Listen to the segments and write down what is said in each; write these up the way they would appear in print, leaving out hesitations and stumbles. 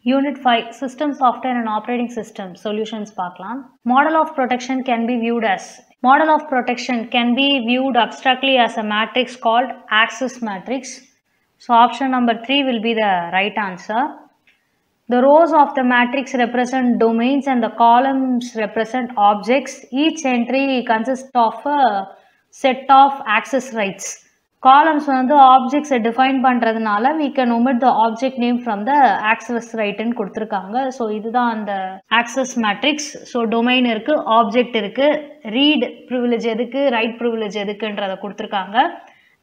Unit 5 System Software and Operating System Solutions பார்க்கலாம். Model of protection can be viewed as abstractly as a matrix called axis matrix. So option number 3 will be the right answer. The rows of the matrix represent domains and the columns represent objects. Each entry consists of a set of access rights. Columns வந்து objects define பண்றதுனால we can omit the object name from the access right ன்னு கொடுத்திருக்காங்க. So இதுதான் அந்த access matrix. So domain இருக்கு, object இருக்கு, read privilege எதுக்கு, write privilege எதுக்குன்றத கொடுத்திருக்காங்க.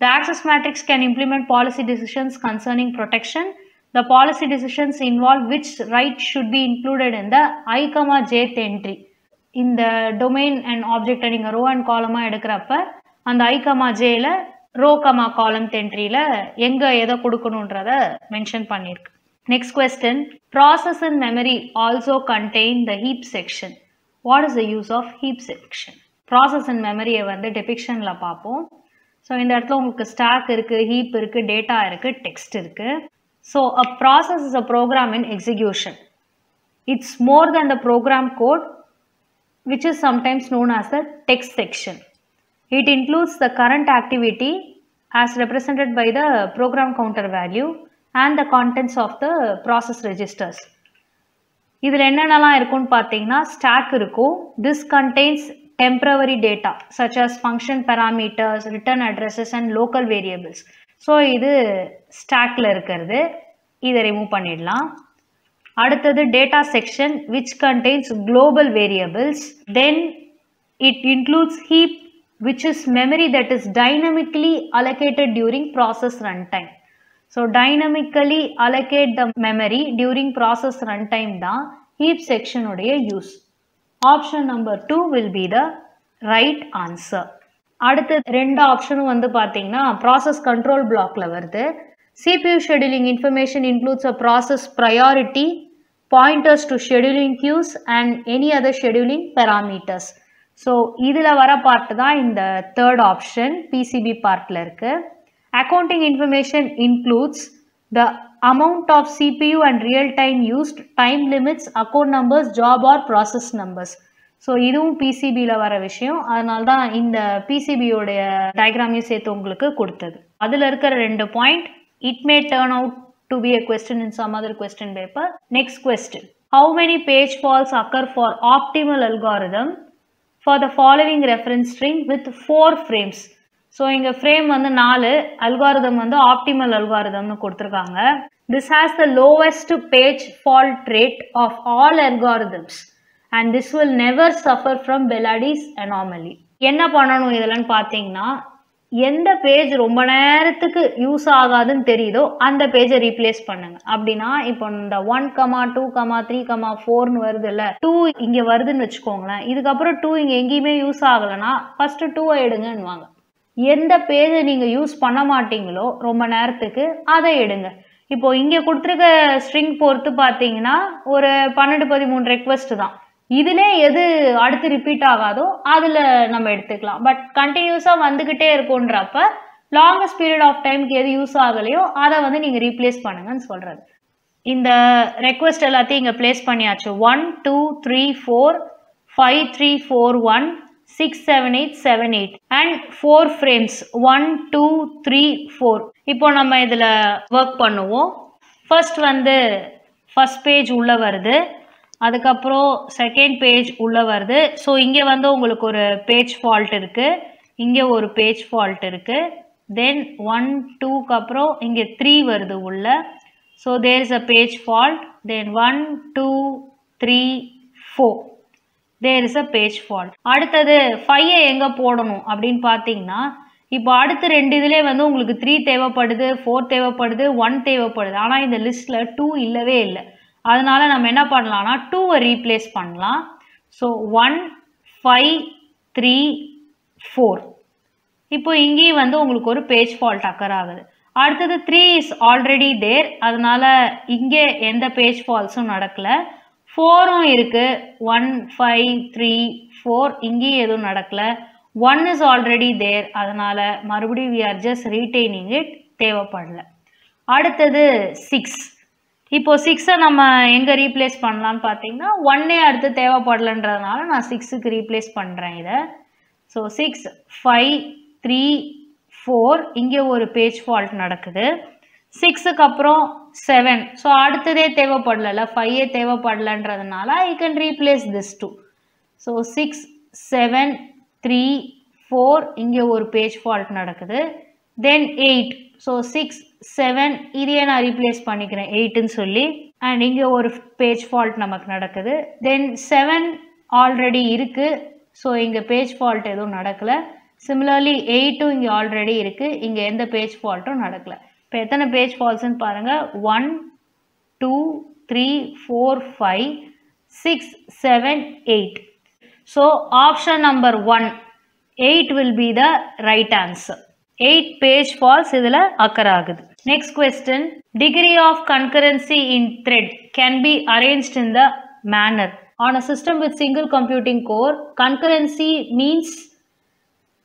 The access matrix can implement policy decisions concerning protection. The policy decisions involve which right should be included in the I, jth entry. இந்த domain and object நீங்க row and column எடுக்கிறப்ப அந்த I, jல row, column entryல எங்க எதை கொடுக்கணும்ன்றத mention பண்ணிருக்கு. Next question. Process in memory also contain the heap section. What is the use of heap section? Process in memory வந்து depictionல பார்ப்போம். So இந்த இடத்துல உங்களுக்கு stack இருக்கு, heap இருக்கு, data இருக்கு, text இருக்கு. So a process is a program in execution. It's more than the program code, which is sometimes known as the text section. It includes the current activity as represented by the program counter value and the contents of the process registers. இதில் என்னென்னலாம் இருக்குன்னு பார்த்தீங்கன்னா stack இருக்கும். This contains temporary data such as function parameters, return addresses and local variables. So இது stackல இருக்கிறது. இதை remove பண்ணிடலாம். அடுத்தது data section which contains global variables. Then it includes heap, which is memory that is dynamically allocated during process runtime. So dynamically allocate the memory during process runtime தான் heap section உடைய use. Option number 2 will be the right answer. அடுத்த ரெண்டு ஆப்ஷனும் வந்து பார்த்தீங்கன்னா process control blockல வருது. CPU scheduling information includes a process priority, pointers to scheduling queues and any other scheduling parameters. So இதில் வர பார்ட் தான் இந்த third option PCB பார்ட்ல இருக்கு. Accounting information includes the amount of CPU and real time used, time limits, account numbers, job or process numbers. So இதுவும் பிசிபியில் வர விஷயம். அதனால தான் இந்த பிசிபியோடைய டயக்ராமையும் சேர்த்து உங்களுக்கு கொடுத்தது. அதில் இருக்கிற ரெண்டு point it may turn out to be a question in some other question paper. Next question. How many page faults occur for optimal algorithm for the following reference string with 4 frames? So இங்கே frame வந்து 4, algorithm வந்து optimal அல்காரிதம்னு கொடுத்துருக்காங்க. This has the lowest page fault rate of all algorithms. And this will never suffer from Beladi's anomaly. என்ன பண்ணணும் இதெல்லாம் பார்த்தீங்கன்னா எந்த page ரொம்ப நேரத்துக்கு யூஸ் ஆகாதுன்னு தெரியுதோ அந்த பேஜை ரீப்ளேஸ் பண்ணுங்க. அப்படின்னா இப்போ இந்த 1, 2, 3, 4ன்னு வருது இல்லை, 2 இங்கே வருதுன்னு வச்சுக்கோங்களேன். இதுக்கப்புறம் 2 இங்கே எங்கேயுமே யூஸ் ஆகலைன்னா ஃபர்ஸ்ட் 2 எடுங்கன்னுவாங்க. எந்த பேஜை நீங்கள் யூஸ் பண்ண மாட்டீங்களோ ரொம்ப நேரத்துக்கு அதை எடுங்க. இப்போ இங்கே கொடுத்துருக்க ஸ்ட்ரிங் பொறுத்து பார்த்தீங்கன்னா ஒரு 12, 13 ரெக்வெஸ்ட் தான். இதிலே எது அடுத்து ரிப்பீட் ஆகாதோ அதில் நம்ம எடுத்துக்கலாம். பட் கண்டினியூஸாக வந்துக்கிட்டே இருக்குன்றப்ப லாங்கஸ்ட் பீரியட் ஆஃப் டைமுக்கு எது யூஸ் ஆகலையோ அதை வந்து நீங்கள் ரீப்ளேஸ் பண்ணுங்கன்னு சொல்கிறது. இந்த ரெக்வெஸ்ட் எல்லாத்தையும் இங்கே பிளேஸ் பண்ணியாச்சு. 1, 2, 3, 4, 5, 3, 4, 1, 6, 7, 8, 7, 8 and 4 frames 1, 2, 3, 4. இப்போ நம்ம இதில் ஒர்க் பண்ணுவோம். ஃபர்ஸ்ட் வந்து ஃபர்ஸ்ட் பேஜ் உள்ளே வருது, அதுக்கப்புறம் செகண்ட் பேஜ் உள்ளே வருது. ஸோ இங்கே வந்து உங்களுக்கு ஒரு பேஜ் ஃபால்ட் இருக்குது, இங்கே ஒரு பேஜ் ஃபால்ட் இருக்குது. தென் 1, 2க்கு அப்புறம் இங்கே 3 வருது உள்ள. So there is a page fault. Then 1, 2, 3, 4 there is a page fault. அடுத்தது 5 எங்கே போடணும் அப்படின்னு பார்த்தீங்கன்னா இப்போ அடுத்து 2 இதிலே வந்து உங்களுக்கு 3 தேவைப்படுது, 4 தேவைப்படுது, 1 தேவைப்படுது. ஆனால் இந்த லிஸ்ட்டில் 2 இல்லவே இல்லை. அதனால நம்ம என்ன பண்ணலாம்னா 2வை ரீப்ளேஸ் பண்ணலாம். ஸோ 1, 5, 3, 4. இப்போ இங்கேயும் வந்து உங்களுக்கு ஒரு பேஜ் ஃபால்ட் அக்கர் ஆகுது. அடுத்தது 3 இஸ் ஆல்ரெடி தேர், அதனால இங்கே எந்த பேஜ் ஃபால்ட்ஸும் நடக்கல. 4ம் இருக்குது, 1, 5, 3, 4 இங்கேயும் எதுவும் நடக்கல. 1 இஸ் ஆல்ரெடி தேர், அதனால மறுபடியும் we are just retaining it, தேவைப்படல. அடுத்தது 6. இப்போ 6 நம்ம எங்க ரீப்ளேஸ் பண்ணலாம்னு பார்த்தீங்கன்னா 1 அடுத்து தேவைப்படலன்றதுனால நான் 6க்கு ரீப்ளேஸ் பண்ணுறேன் இதை. ஸோ 6 5 3 4 இங்கே ஒரு பேஜ் ஃபால்ட் நடக்குது. 6க்கு அப்புறம் 7. ஸோ அடுத்ததே தேவைப்படல, 5 தேவைப்படலன்றதுனால I can replace this two. So 6 7 3 4 இங்கே ஒரு பேஜ் ஃபால்ட் நடக்குது. தென் 8. ஸோ 6 7 இதையே நான் ரீப்ளேஸ் பண்ணிக்கிறேன் 8ன்னு சொல்லி. அண்ட் இங்கே ஒரு பேஜ் ஃபால்ட் நமக்கு நடக்குது. தென் 7 ஆல்ரெடி இருக்குது. ஸோ இங்கே பேஜ் ஃபால்ட் எதுவும் நடக்கலை. சிமிலர்லி 8ம் இங்கே ஆல்ரெடி இருக்குது. இங்கே எந்த பேஜ் ஃபால்ட்டும் நடக்கலை. இப்போ எத்தனை பேஜ் ஃபால்ட்ஸ்ன்னு பாருங்கள். 1 2 3 4 5 6 7 8. So option number 1 8 will be the right answer. 8 page faults இதில் occur ஆகுது. Next question. Degree of concurrency in thread can be arranged in the manner. On a system with single computing core, concurrency means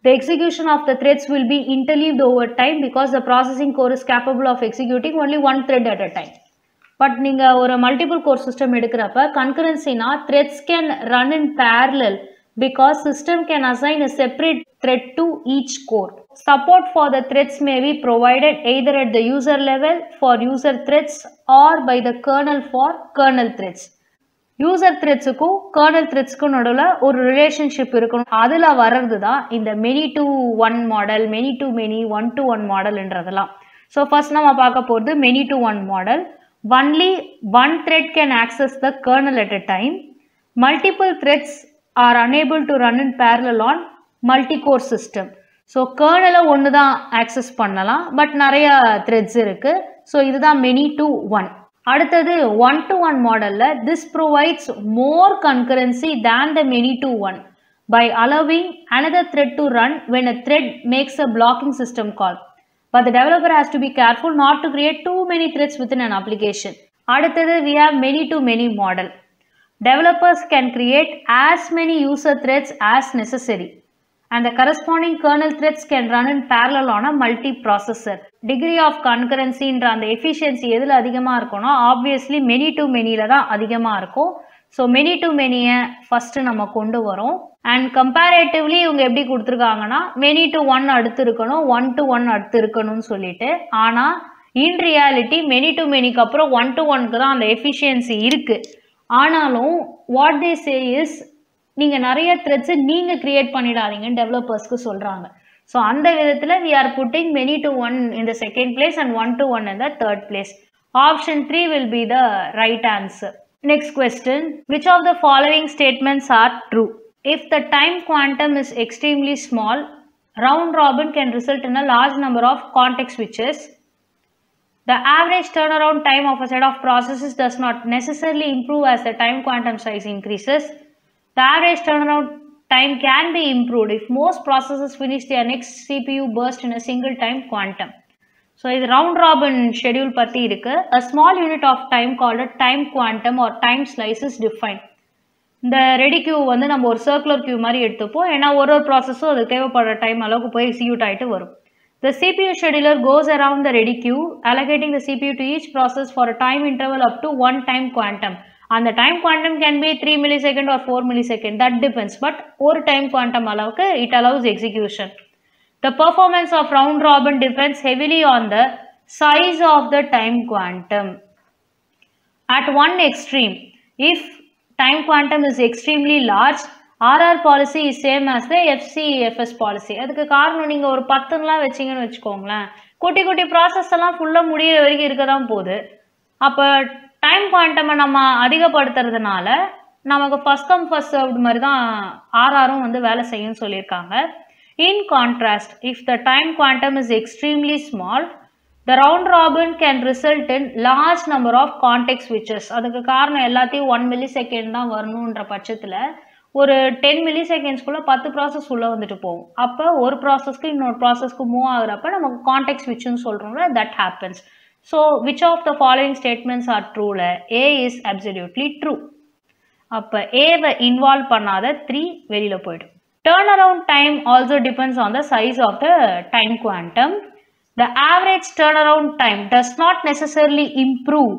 the execution of the threads will be interleaved over time because the processing core is capable of executing only one thread at a time. But நீங்கள் ஒரு multiple core system எடுக்கிறப்ப கன்கரன்சினா threads can run in parallel because system can assign a separate thread to each core. Support for the threads may be provided either at the user level for user threads or by the kernel for kernel threads. User த்ரெட்ஸுக்கும் kernel த்ரெட்ஸ்க்கும் நடுவில் ஒரு relationship இருக்கணும். அதில் வர்றது தான் இந்த many to one model, many to many, 1 to 1 மாடல்ன்றதெல்லாம். ஸோ ஃபர்ஸ்ட் நம்ம பார்க்க போகிறது many to one model. Only one thread can access the kernel at a time. Multiple threads are unable to run in parallel on multi-core system. So கர்னலை ஒன்று தான் access பண்ணலாம், but நிறைய threads இருக்குது. So இதுதான் மெனி டு ஒன். அடுத்தது 1 to 1 மாடலில் this provides more concurrency than the many to 1 by allowing another thread to run when a thread makes a blocking system call. But the developer has to be careful not to create too many threads within an application. அடுத்தது we have many to many model. Developers can create as many user threads as necessary and the corresponding kernel threads can run in parallel on a multi-processor. Degree of concurrency ன்ற அந்த efficiency எதில் அதிகமாக இருக்கும்னா obviously many to மெனியில் தான் அதிகமாக இருக்கும். So many to மெனியை first நம்ம கொண்டு வரோம். அண்ட் கம்பேரேட்டிவ்லி இவங்க எப்படி கொடுத்துருக்காங்கன்னா மெனி டு ஒன் அடுத்து இருக்கணும், 1 to 1 அடுத்து இருக்கணும்னு சொல்லிட்டு. ஆனால் இன் ரியாலிட்டி மெனி டு மெனிக்கு அப்புறம் 1 to 1க்கு தான் அந்த எஃபிஷியன்சி இருக்குது. ஆனாலும் வாட் தே சே இஸ் நீங்கள் நிறைய த்ரெட்ஸு நீங்கள் க்ரியேட் பண்ணிடாதீங்கன்னு டெவலப்பர்ஸ்க்கு சொல்கிறாங்க. ஸோ அந்த விதத்தில் we are putting many to 1 in the second place and 1 to 1 in the third place. Option 3 will be the right answer. Next question. Which of the following statements are true? If the time quantum is extremely small, round robin can result in a large number of context switches. The average turnaround time of a set of processes does not necessarily improve as the time quantum size increases. The average turnaround time can be improved if most processes finish their next CPU burst in a single time quantum. So, this round robin schedule பத்தி இருக்கு. A small unit of time called a time quantum or time slice is defined. இந்த ready queue வந்து நம்ம ஒரு circular Q மாதிரி எடுத்துப்போம். ஏன்னா ஒரு ப்ராசஸும் அது தேவைப்படுற டைம் அளவுக்கு போய் எக்ஸிக்யூட் ஆகிட்டு வரும். The CPU scheduler goes around the ready queue, allocating the CPU to each process for a time interval up to 1 time quantum. And the time quantum can be 3 millisecond or 4 millisecond, that depends. But ஒரு time quantum அளவுக்கு it allows execution. The performance of round robin depends heavily on the size of the time quantum. At one extreme, if time quantum is extremely large, RR policy is same as the FCFS policy. அதுக்கு காரணம் நீங்கள் ஒரு 10லாம் வச்சிங்கன்னு வச்சுக்கோங்களேன், குட்டி குட்டி process எல்லாம் ஃபுல்லாக முடிகிற வரைக்கும் இருக்க தான் போகுது. அப்போ டைம் குவாண்டமை நம்ம அதிகப்படுத்துறதுனால நமக்கு ஃபர்ஸ்ட் கம் ஃபர்ஸ்ட் சர்வ்டு மாதிரி தான் ஆர்ஆரும் வந்து வேலை செய்யும்னு சொல்லியிருக்காங்க. இன் contrast, if the time quantum is extremely small, the round robin can result in large number of context switches. அதுக்கு காரணம் எல்லாத்தையும் 1 millisecond தான் வரணுன்ற பட்சத்தில் ஒரு 10 millisecondsக்குள்ள 10 ப்ராசஸ் உள்ள வந்துட்டு போகும். அப்போ ஒரு ப்ராசஸ்க்கு இன்னொரு ப்ராசஸ்க்கு மூவ் ஆகுறப்ப நமக்கு கான்டெக்ட் ஸ்விட்ச்னு சொல்கிறோம்ல, that happens. So which of the following statements are ட்ரூல? A is absolutely true. அப்போ ஏவை இன்வால்வ் பண்ணாத 3 வெளியில் போய்டும். Turnaround time also depends on the size of the time quantum. The average turnaround time does not necessarily improve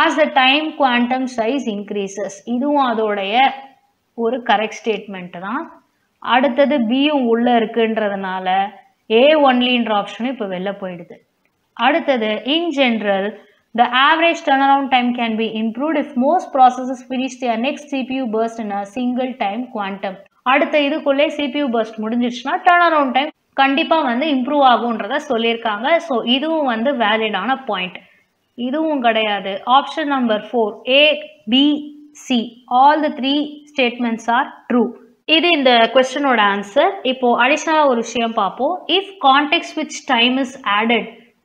as the time quantum size increases. இதுவும் அதோடைய ஒரு correct statement தான். அடுத்தது பியும் உள்ள இருக்குன்றதுனால ஏ ஒன்லின்ற ஆப்ஷனும் இப்போ வெளில போயிடுது. அடுத்தது in general the average turnaround time can be improved if most processes finish their next CPU burst in a single time quantum. அடுத்த இதுக்குள்ளே CPU burst முடிஞ்சிருச்சுன்னா turnaround time கண்டிப்பா வந்து இம்ப்ரூவ் ஆகும்ன்றத சொல்லியிருக்காங்க. ஸோ இதுவும் வந்து வேலிடான பாயிண்ட். இதுவும் கிடையாது. Option number 4 A, B, C all the three statements are true. இது இந்த கொஸ்டினோட ஆன்சர். இப்போ அடிஷனலாக ஒரு விஷயம் பார்ப்போம். If context switch time is added,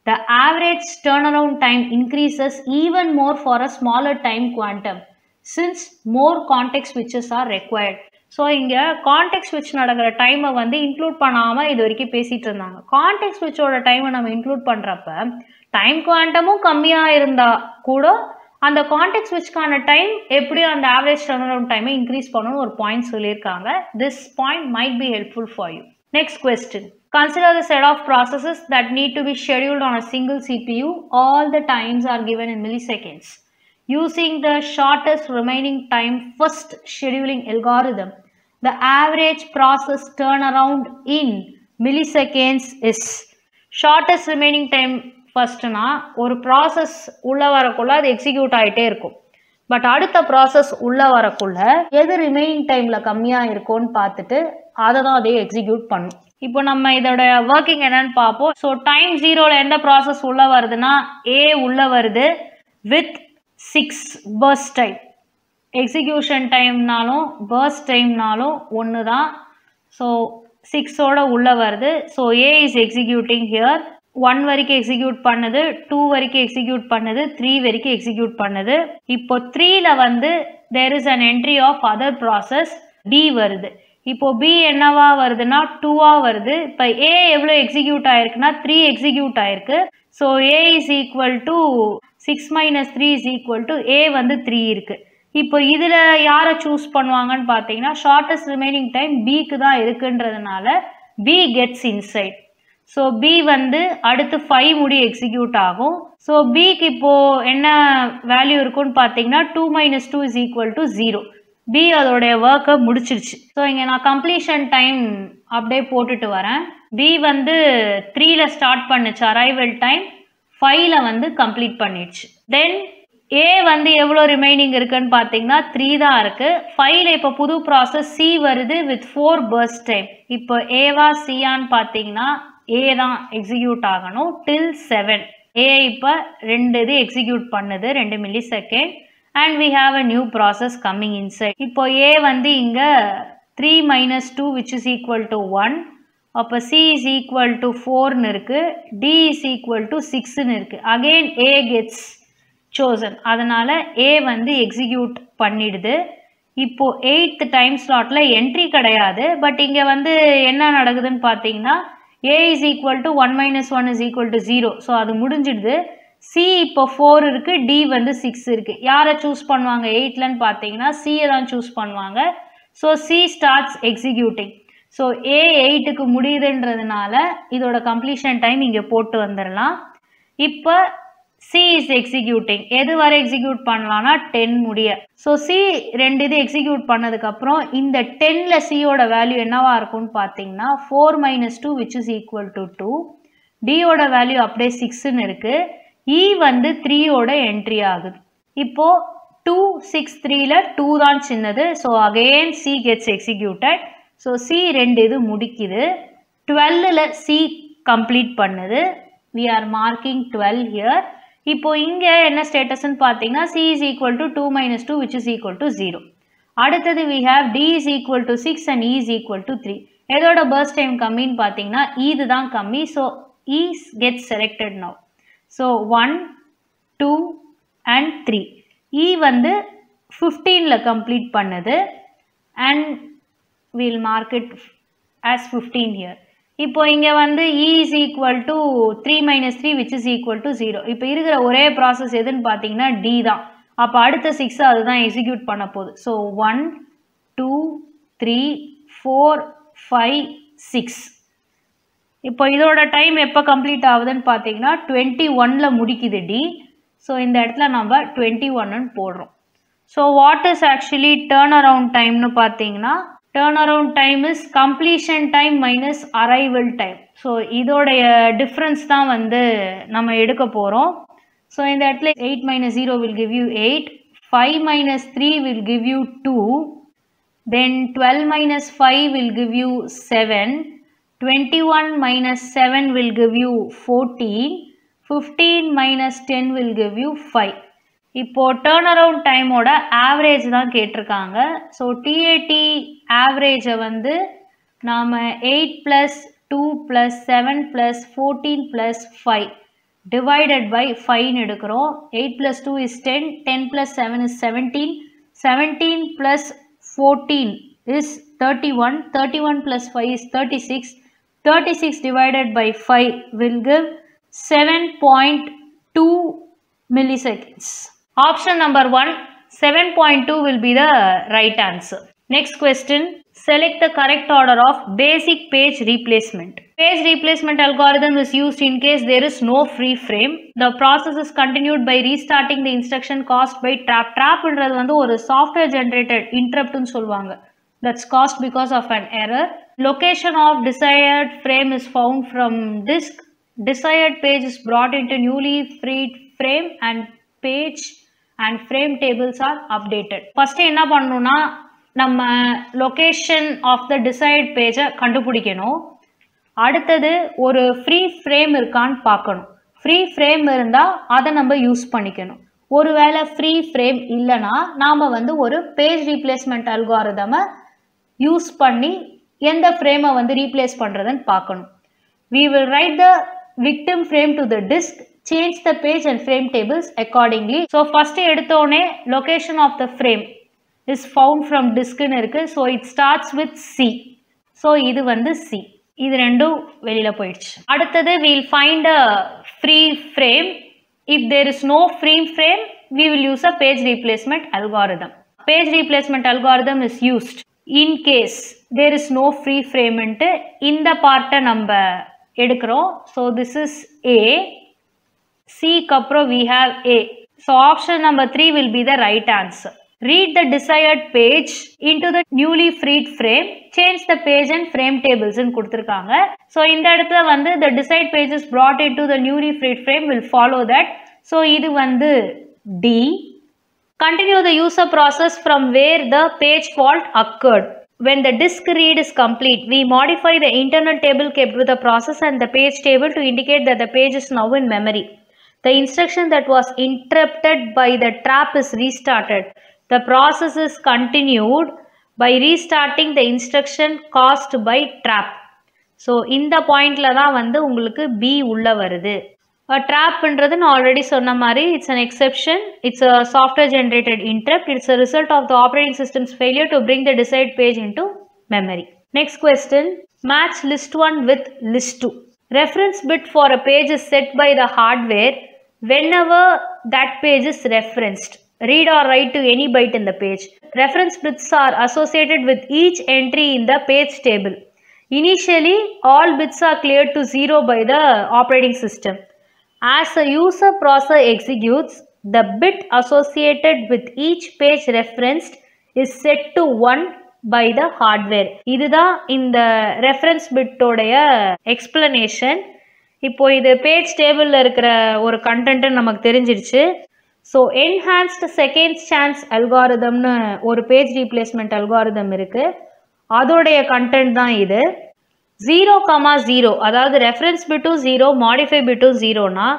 the average turnaround time increases even more for a smaller time quantum since more context switches are required. So இங்கே contact ஸ்விட்ச் நடக்கிற டைமை வந்து இன்க்ளூட் பண்ணாமல் இது வரைக்கும் பேசிகிட்டு இருந்தாங்க. கான்டெக்ட் ஸ்விட்சோட டைமை நம்ம இன்க்ளூட் பண்ணுறப்ப டைம் குவாண்டமும் கம்மியாக இருந்தால் கூட அந்த கான்டெக்ட் ஸ்விட்ச்க்கான டைம் எப்படியும் அந்த ஆவரேஜ் டர்னரவுண்ட் டைமை இன்க்ரீஸ் பண்ணணும்னு ஒரு பாயிண்ட் சொல்லியிருக்காங்க. This point might be helpful for you. Next question. Consider the set of processes that need to be scheduled on a single CPU. All the times are given in milliseconds. Using the shortest remaining time first scheduling algorithm, the average process turnaround in milliseconds is shortest remaining time first na ஒரு process உள்ள வரக்குள்ள அது execute ஆகிட்டே இருக்கும். But அடுத்த process உள்ள வரக்குள்ள எது ரிமைனிங் டைம்ல கம்மியா இருக்கும்னு பார்த்துட்டு அதை தான் அதே எக்ஸிக்யூட் பண்ணும். இப்போ நம்ம இதோட ஒர்க்கிங் என்னன்னு பார்ப்போம். ஸோ டைம் 0ல எந்த ப்ராசஸ் உள்ள வருதுன்னா ஏ உள்ள வருது வித் 6 பர்ஸ்ட் டைம். எக்ஸிக்யூஷன் டைம்னாலும் பர்ஸ்ட் டைம்னாலும் ஒன்று தான். ஸோ 6ஓட உள்ள வருது. So A is executing here. 1 வரைக்கும் எக்ஸிக்யூட் பண்ணுது, 2 வரைக்கும் எக்ஸிக்யூட் பண்ணுது, 3 வரைக்கும் எக்ஸிக்யூட் பண்ணுது. இப்போ 3ல வந்து there is an entry of other process D வருது. இப்போ B என்னவா வருதுன்னா 2ஆ வருது. இப்போ A எவ்வளோ எக்ஸிக்யூட் ஆயிருக்குன்னா 3 எக்ஸிக்யூட் ஆயிருக்கு. So A is equal to 6 minus 3 is equal to A வந்து 3 இருக்கு. இப்போ இதில் யாரை சூஸ் பண்ணுவாங்கன்னு பார்த்தீங்கன்னா ஷார்ட்டஸ்ட் ரிமைனிங் டைம் Bக்கு தான் இருக்குன்றதுனால B gets inside. So B வந்து அடுத்து 5 முடி எக்ஸிக்யூட் ஆகும். ஸோ Bக்கு இப்போது என்ன வேல்யூ இருக்குன்னு பார்த்தீங்கன்னா 2 minus 2 is equal to 0. B அதோடைய ஒர்க்கை முடிச்சிருச்சு. ஸோ இங்கே நான் கம்ப்ளீஷன் டைம் அப்படியே போட்டுட்டு வரேன். B வந்து 3ல ஸ்டார்ட் பண்ணுச்சு அரைவல் டைம், 5ல வந்து கம்ப்ளீட் பண்ணிடுச்சு. தென் A வந்து எவ்வளோ ரிமைனிங் இருக்குன்னு பார்த்தீங்கன்னா 3 தான் இருக்குது. 5ல இப்போ புது ப்ராசஸ் C வருது வித் 4 பர்ஸ்ட் டைம். இப்போ ஏவா சியான்னு பார்த்தீங்கன்னா A தான் எக்ஸிக்யூட் ஆகணும் டில் 7. A இப்போ 2 இது எக்ஸிக்யூட் பண்ணுது 2 milli second. and we have a new process coming inside. இப்போ A வந்து இங்க 3 minus 2 which is equal to 1. அப்போ C is equal to 4 இருக்கு, D is equal to 6 இருக்கு. again A gets chosen. அதனால A வந்து execute பண்ணிடுது. இப்போ 8th டைம் ஸ்லாட்ல என்ட்ரி கிடையாது. பட் இங்க வந்து என்ன நடக்குதுன்னு பார்த்தீங்கன்னா A is equal to 1 minus 1 is equal to 0. So அது முடிஞ்சிடுது. C இப்போ 4 இருக்கு, D வந்து 6 இருக்கு. யாரை சூஸ் பண்ணுவாங்க 8லன்னு பார்த்தீங்கன்னா C தான் சூஸ் பண்ணுவாங்க. So C starts executing. So A 8க்கு முடியுதுன்றதுனால இதோட கம்ப்ளீஷன் டைம் இங்கே போட்டு வந்துடலாம். இப்போ C is executing. எது வரை எக்ஸிக்யூட் பண்ணலாம்னா 10 முடிய. ஸோ C 2 இது எக்ஸிக்யூட் பண்ணதுக்கப்புறம் இந்த 10ல Cயோட வேல்யூ என்னவா இருக்கும்னு பார்த்தீங்கன்னா 4 minus 2 which is equal to 2. Dயோட value அப்படியே 6ன்னு இருக்கு. E வந்து 3யோட என்ட்ரி ஆகுது. இப்போ 2, 6, 3ல 2 தான் சின்னது. So again C gets executed. So C 2 இது முடிக்குது. 12ல C கம்ப்ளீட் பண்ணுது. we are marking 12 here. இப்போ இங்கே என்ன ஸ்டேட்டஸ்ன்னு பார்த்தீங்கன்னா C is equal to 2 minus 2 which is equal to 0. அடுத்தது we have D is equal to 6 and E is equal to 3. எதோட burst time கம்மின்னு பார்த்தீங்கன்னா இது தான் கம்மி. So E gets selected now. So 1, 2 and 3. E வந்து 15ல கம்ப்ளீட் பண்ணுது and we'll mark it as 15 here. இப்போ இங்கே வந்து E is equal to 3 minus 3 which is equal to 0. இப்போ இருக்கிற ஒரே ப்ராசஸ் எதுன்னு பார்த்தீங்கன்னா D தான். அப்போ அடுத்த 6 அதுதான் எக்ஸிக்யூட் பண்ண போகுது. ஸோ 1, 2, 3, 4, 5, 6. இப்போ இதோட டைம் எப்போ கம்ப்ளீட் ஆகுதுன்னு பார்த்தீங்கன்னா 21ல முடிக்குது D. ஸோ இந்த இடத்துல நம்ம 21 போடுறோம். So what is actually turn around டைம்னு பார்த்தீங்கன்னா turn around time is completion time minus arrival time. So இதோடைய டிஃப்ரென்ஸ் தான் வந்து நம்ம எடுக்க போகிறோம். ஸோ இந்த இடத்துல 8 minus 0 will give you 8, 5 minus 3 will give you 2, then 12 minus 5 will give you 7, 21 minus 7 will give you 14, 15 minus 10 will give you 5. இப்போ turn around டைமோட average தான் கேட்டிருக்காங்க. ஸோ TAT ஆவரேஜை வந்து நாம் 8 + 2 + 7 + 14 + 5 divided by 5 எடுக்கிறோம். 8 + 2 is 10, 10 + 7 is 17, 17 + 14 is 31, 31 + 5 is 36, 36 divided by 5 will give 7.2 milliseconds. Option number 1, 7.2 will be the right answer. Next question, select the correct order of basic page replacement. Page replacement algorithm is used in case there is no free frame. The process is continued by restarting the instruction caused by trap. Trap ன்றது வந்து ஒரு software generated interrupt ன்னு சொல்வாங்க. That's caused because of an error. Location of desired frame is found from disk. Desired page is brought into newly freed frame and page and frame tables are updated. First என்ன பண்ணனும்னா நம்ம location of the desired பேஜை கண்டுபிடிக்கணும். அடுத்தது ஒரு free frame இருக்கான்னு பார்க்கணும். Free frame இருந்தால் அதை நம்ம யூஸ் பண்ணிக்கணும். ஒருவேளை ஃப்ரீ ஃப்ரேம் இல்லைன்னா நாம் வந்து ஒரு பேஜ் ரீப்ளேஸ்மெண்ட் அல்காரிதமை யூஸ் பண்ணி எந்த ஃப்ரேமை வந்து ரீப்ளேஸ் பண்ணுறதுன்னு பார்க்கணும். We will write the victim frame to the disk, change the page and frame tables accordingly. So first எடுத்தோடனே location of the frame is found from disk ன்னு இருக்கு. So it starts with C. So இது வந்து C. இது ரெண்டும் வெளியில போயிடுச்சு. அடுத்தது we'll find a free frame. If there is no free frame, we will use a page replacement algorithm. Page replacement algorithm is used in case there is no free frame ன்ட்டு இந்த பார்ட்டை நம்ம எடுக்கிறோம். So this is A. C அப்புறம் we have A. So option number 3 will be the right answer. Read the desired page into the newly freed frame, change the page and frame tables ன்னு கொடுத்திருக்காங்க. So இந்த இடத்துல வந்து the desired page is brought into the newly freed frame will follow that. So இது வந்து D. Continue the user process from where the page fault occurred. When the disk read is complete, we modify the internal table kept with the process and the page table to indicate that the page is now in memory. The instruction that was interrupted by the trap is restarted. The process is continued by restarting the instruction caused by trap. So இந்த பாயிண்ட்ல தான் வந்து உங்களுக்கு B உள்ள வருது. ட்ராப்ன்றது நான் already சொன்ன மாதிரி it's an exception. It's a software generated interrupt. It's a result of the operating system's failure to bring the desired page into memory. Next question, match list 1 with list 2. Reference bit for a page is set by the hardware whenever that page is referenced. Read or write to any byte in the page. Reference bits are associated with each entry in the page table. Initially, all bits are cleared to 0 by the operating system. As a user process executes, the bit associated with each page referenced is set to 1 by the hardware. இதுதான் இந்த reference பிட்டோடைய explanation. இப்போ இது page டேபிளில் இருக்கிற ஒரு content நமக்கு தெரிஞ்சிருச்சு. So enhanced second chance அல்காரிதம்னு ஒரு பேஜ் ரீப்ளேஸ்மெண்ட் அல்காரிதம் இருக்குது. அதோடைய கண்டென்ட் தான் இது. 0,0 அதாவது ரெஃபரன்ஸ் பிட்டும் 0, மாடிஃபை பிட்டும் 0னா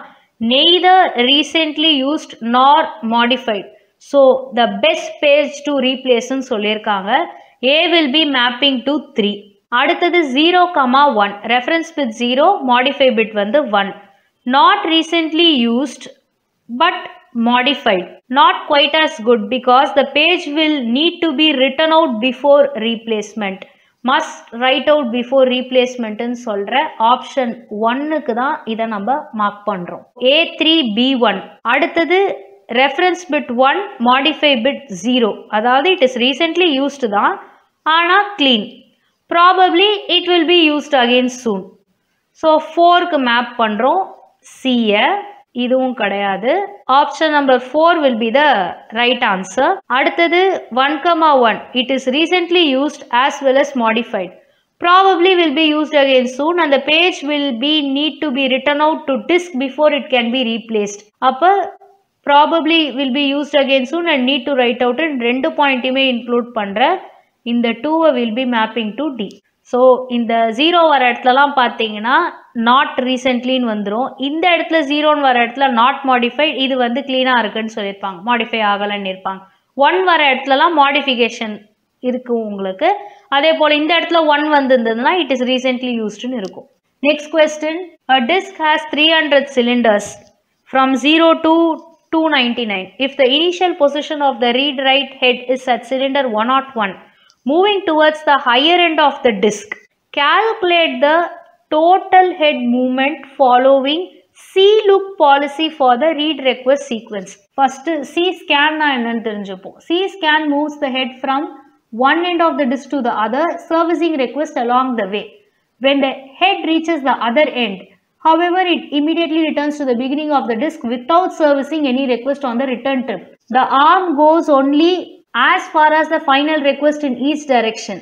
neither recently used nor modified. So the best page to ரீப்ளேஸ்ன்னு சொல்லியிருக்காங்க. A will be mapping to 3. அடுத்தது 0,1 ரெஃபரன்ஸ் பிட் 0, மாடிஃபை பிட் வந்து 1. Not recently used but modified. Not quite as good because the page will need to be written out before replacement. Must write out before replacement ன்னு சொல்ற option 1க்கு தான் இதை நம்ம mark பண்றோம். A3B1. அடுத்தது reference bit 1, modify bit 0. அதாவது it is recently used தான், ஆனா clean. Probably it will be used again soon. So 4க்கு மேப் பண்றோம் C-ய. இதுவும் கிடையாது. Option number 4 will be the right answer. அடுத்தது 1,1 it is recently used as well as modified. Probably will be used again soon and the page will be need to be written out to disk before it can be replaced. அப்ப probably will be used again soon and need to write out in ரெண்டு பாயிண்ட்டுமே include பண்ற இந்த 2 will be mapping to D. So இந்த 0 வர இடத்துலலாம் பார்த்தீங்கன்னா not ரீசென்ட்லின்னு வந்துடும். இந்த இடத்துல 0ன்னு வர இடத்துல நாட் மாடிஃபைட், இது வந்து க்ளீனாக இருக்குன்னு சொல்லியிருப்பாங்க, மாடிஃபை ஆகலைன்னு இருப்பாங்க. 1 வர இடத்துலலாம் மாடிஃபிகேஷன் இருக்கும் உங்களுக்கு. அதே போல் இந்த இடத்துல 1 வந்திருந்ததுன்னா இட் இஸ் ரீசென்ட்லி யூஸ்டுன்னு இருக்கும். Next question, a disk has 300 cylinders from 0 to 299. If the initial position of the read-write head is at cylinder 101, moving towards the higher end of the disk, calculate the total head movement following C-look policy for the read request sequence. First, C-scan na enna therinjupom. C-scan moves the head from one end of the disk to the other, servicing request along the way. When the head reaches the other end, however, it immediately returns to the beginning of the disk without servicing any request on the return trip. The arm goes only as far as the final request in each direction.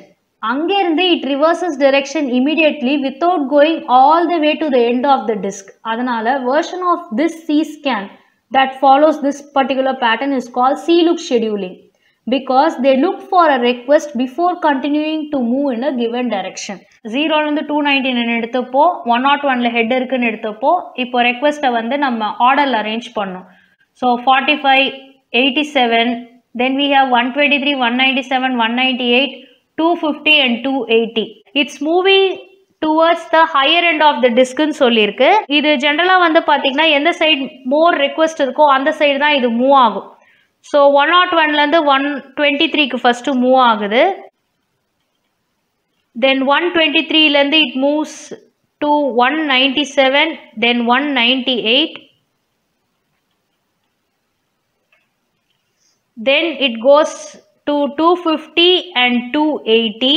அங்கேருந்து it reverses direction immediately without going all the way to the end of the disk. அதனால version of this C-scan that follows this particular pattern is called C-look scheduling, because they look for a request before continuing to move in a given direction. 0லேருந்து 299 எடுத்தப்போ 101ல head இருக்குன்னு எடுத்தப்போ இப்போ ரெக்வெஸ்ட்டை வந்து நம்ம ஆர்டரில் அரேஞ்ச் பண்ணோம். So 45, 87, then we have 123, 197, 198, 250 and 280. It's moving towards the higher end of the disk ன்னு சொல்லியிருக்கு. இது ஜென்ரலாக வந்து பார்த்தீங்கன்னா எந்த சைடு மோர் ரெக்வெஸ்ட் இருக்கோ அந்த சைடு தான் இது மூவ் ஆகும். ஸோ 101லேருந்து 123க்கு ஃபஸ்ட்டு மூவ் ஆகுது. தென் 123லேருந்து it moves to 197, then 198. Then it goes to 250 and 280.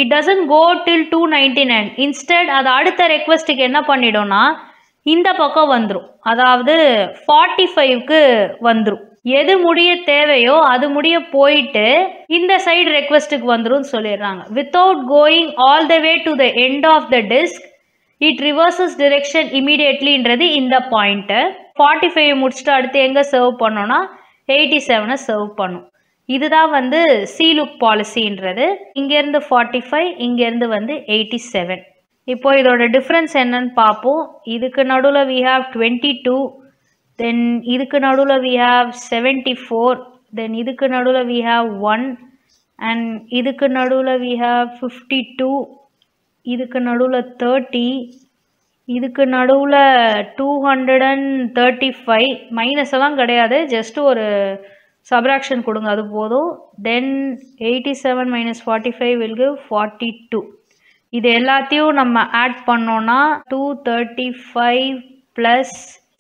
It doesn't go till 299. Instead, அது அடுத்த ரெக்வெஸ்ட்டுக்கு என்ன பண்ணிடும்னா இந்த பக்கம் வந்துடும், அதாவது 45க்கு வந்துடும். எது முடிய தேவையோ அது முடிய போயிட்டு இந்த சைடு ரெக்வெஸ்ட்டுக்கு வந்துடும் சொல்லிடுறாங்க. Without going all the way to the end of the disk it reverses direction இமீடியட்லின்றது இந்த பாயிண்ட்டு. 45 முடிச்சுட்டு அடுத்து எங்கே சர்வ் பண்ணோன்னா 87 சர்வ் பண்ணும். இதுதான் வந்து C-look பாலிசின்றது. இங்கேருந்து 45, இங்கேருந்து வந்து 87. இப்போ இதோட டிஃப்ரென்ஸ் என்னன்னு பார்ப்போம். இதுக்கு நடுவில் we have 22, தென் இதுக்கு நடுவில் we have 74, தென் இதுக்கு நடுவில் we have 1, அண்ட் இதுக்கு நடுவில் we have 52, இதுக்கு நடுவில் 30, இதுக்கு நடுவில் 235. மைனஸ் எல்லாம் கிடையாது, ஜஸ்ட் ஒரு சப்ராக்ஷன் கொடுங்க அது போதும். தென் 87 - 45 will give 42. இது எல்லாத்தையும் நம்ம ஆட் பண்ணோன்னா 235 +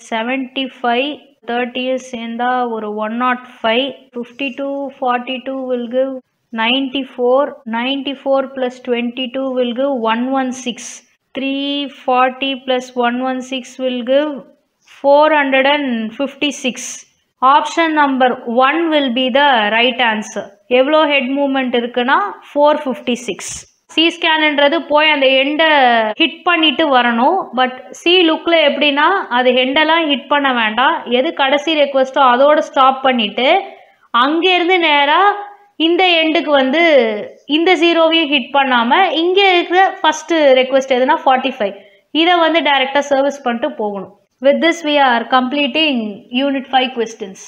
75, 30 சேர்ந்தா ஒரு 105. 52, 42 will give 94. 94 + 22 will give 116. 340 + 116 will give 456. Option number 1 will be the right answer. எவ்வளோ ஹெட் மூமெண்ட் இருக்குன்னா 456. C-scanன்றது போய் அந்த எண்டை ஹிட் பண்ணிட்டு வரணும். பட் C-lookல எப்படின்னா அது ஹெண்டெல்லாம் ஹிட் பண்ண வேண்டாம், எது கடைசி ரெக்வெஸ்ட்டோ அதோட ஸ்டாப் பண்ணிட்டு அங்கேருந்து நேராக இந்த எண்டுக்கு வந்து இந்த 0வையும் ஹிட் பண்ணாமல் இங்கே இருக்கிற ஃபஸ்ட்டு ரெக்வெஸ்ட் எதுனா 45, இதை வந்து டைரெக்டாக சர்வீஸ் பண்ணிட்டு போகணும். With this we are completing Unit 5 questions.